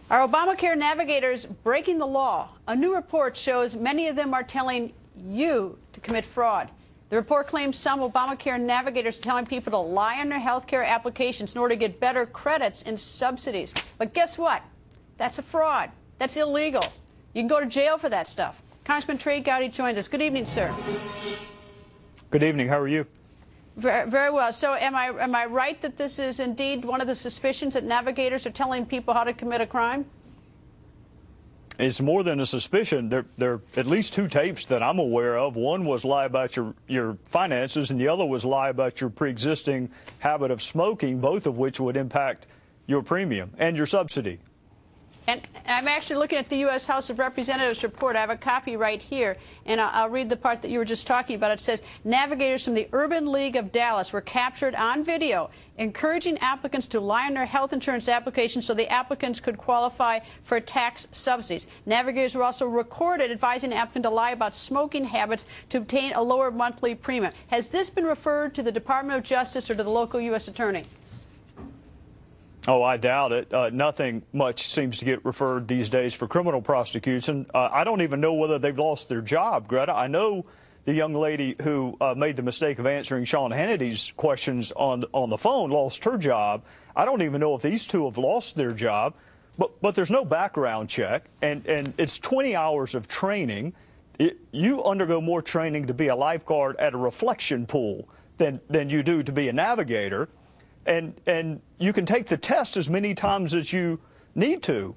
Are Obamacare navigators breaking the law? A new report shows many of them are telling you to commit fraud. The report claims some Obamacare navigators are telling people to lie on their health care applications in order to get better credits and subsidies. But guess what? That's a fraud. That's illegal. You can go to jail for that stuff. Congressman Trey Gowdy joins us. Good evening, sir. Good evening. How are you? Very well. So am I right that this is indeed one of the suspicions that navigators are telling people how to commit a crime? It's more than a suspicion. There are at least two tapes that I'm aware of. One was lie about your finances, and the other was lie about your pre-existing habit of smoking, both of which would impact your premium and your subsidy. And I'm actually looking at the U.S. House of Representatives report. I have a copy right here, and I'll read the part that you were just talking about. It says, navigators from the Urban League of Dallas were captured on video encouraging applicants to lie on their health insurance applications so the applicants could qualify for tax subsidies. Navigators were also recorded advising the applicant to lie about smoking habits to obtain a lower monthly premium. Has this been referred to the Department of Justice or to the local U.S. attorney? Oh, I doubt it. Nothing much seems to get referred these days for criminal prosecution. I don't even know whether they've lost their job, Greta. I know the young lady who made the mistake of answering Sean Hannity's questions on the phone lost her job. I don't even know if these two have lost their job. But there's no background check, and it's 20 hours of training. You undergo more training to be a lifeguard at a reflection pool than you do to be a navigator. And you can take the test as many times as you need to.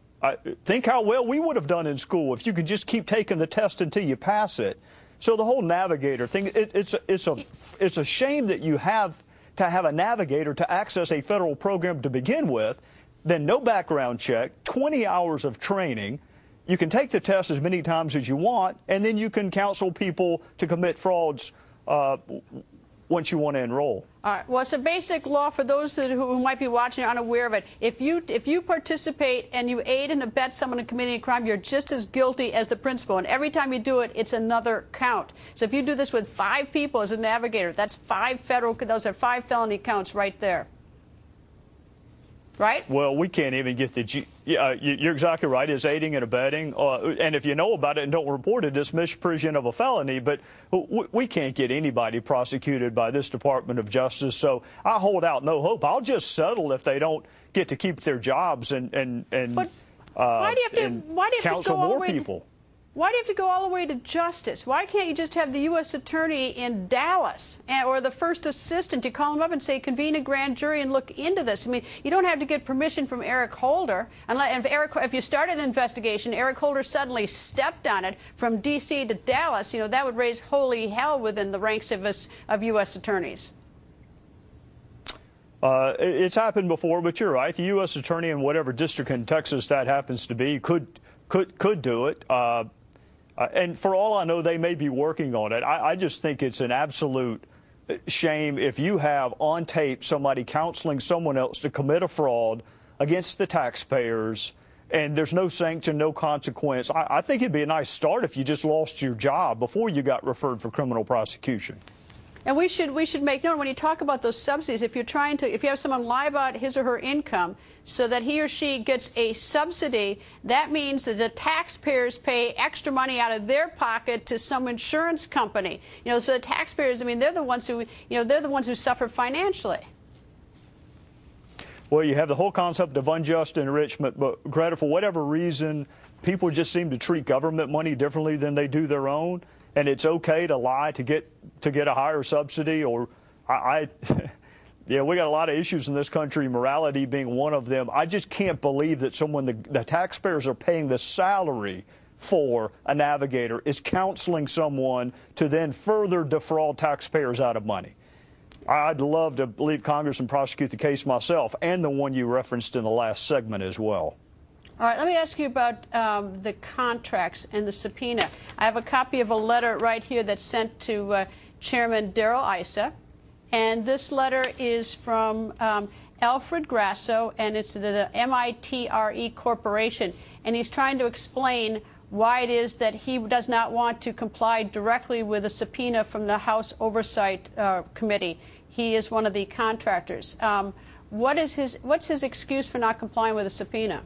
Think how well we would have done in school if you could just keep taking the test until you pass it. So the whole navigator thing, it's a shame that you have to have a navigator to access a federal program to begin with, then no background check, 20 hours of training. You can take the test as many times as you want, and then you can counsel people to commit frauds once you want to enroll. All right. Well, it's a basic law for those who might be watching unaware of it. If you participate and you aid and abet someone in committing a crime, you're just as guilty as the principal. And every time you do it, it's another count. So if you do this with 5 people as a navigator, that's 5 federal. Those are 5 felony counts right there. Right? Well, we can't even get the you're exactly right. It's aiding and abetting. And if you know about it and don't report it, it's misprision of a felony. But we can't get anybody prosecuted by this Department of Justice. So I hold out no hope. I'll just settle if they don't get to keep their jobs and why do you have to counsel more people. Why do you have to go all the way to justice? Why can't you just have the U.S. attorney in Dallas or the first assistant? You call him up and say, convene a grand jury and look into this. I mean, you don't have to get permission from Eric Holder. If you started an investigation, Eric Holder suddenly stepped on it from D.C. to Dallas, that would raise holy hell within the ranks of U.S. attorneys. It's happened before, but you're right. The U.S. attorney in whatever district in Texas that happens to be could do it. And for all I know, they may be working on it. I just think it's an absolute shame if you have on tape somebody counseling someone else to commit a fraud against the taxpayers, and there's no sanction, no consequence. I think it'd be a nice start if you just lost your job before you got referred for criminal prosecution. And we should make note when you talk about those subsidies, if you have someone lie about his or her income so that he or she gets a subsidy, that means that the taxpayers pay extra money out of their pocket to some insurance company. So the taxpayers, I mean, they're the ones who suffer financially. Well, you have the whole concept of unjust enrichment, but Greta, for whatever reason, people just seem to treat government money differently than they do their own. And it's okay to lie to get a higher subsidy, or yeah, we got a lot of issues in this country, morality being one of them. I just can't believe that the taxpayers are paying the salary for a navigator is counseling someone to then further defraud taxpayers out of money. I'd love to leave Congress and prosecute the case myself, and the one you referenced in the last segment as well. All right, let me ask you about the contracts and the subpoena. I have a copy of a letter right here that's sent to Chairman Darrell Issa, and this letter is from Alfred Grasso, and it's the MITRE Corporation, and he's trying to explain why it is that he does not want to comply directly with a subpoena from the House Oversight Committee. He is one of the contractors. What's his excuse for not complying with a subpoena?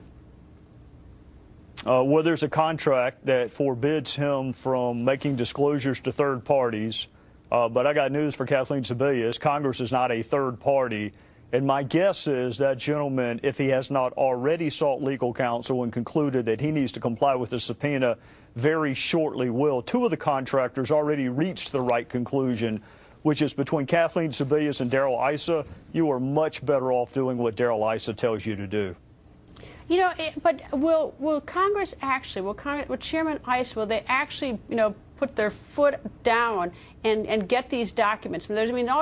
Well, there's a contract that forbids him from making disclosures to third parties. But I got news for Kathleen Sebelius. Congress is not a third party. And my guess is that gentleman, if he has not already sought legal counsel and concluded that he needs to comply with the subpoena, very shortly will. Two of the contractors already reached the right conclusion, which is between Kathleen Sebelius and Darrell Issa, you are much better off doing what Darrell Issa tells you to do. You know, but will Congress actually, will Chairman Issa, will they actually, put their foot down and get these documents? I mean,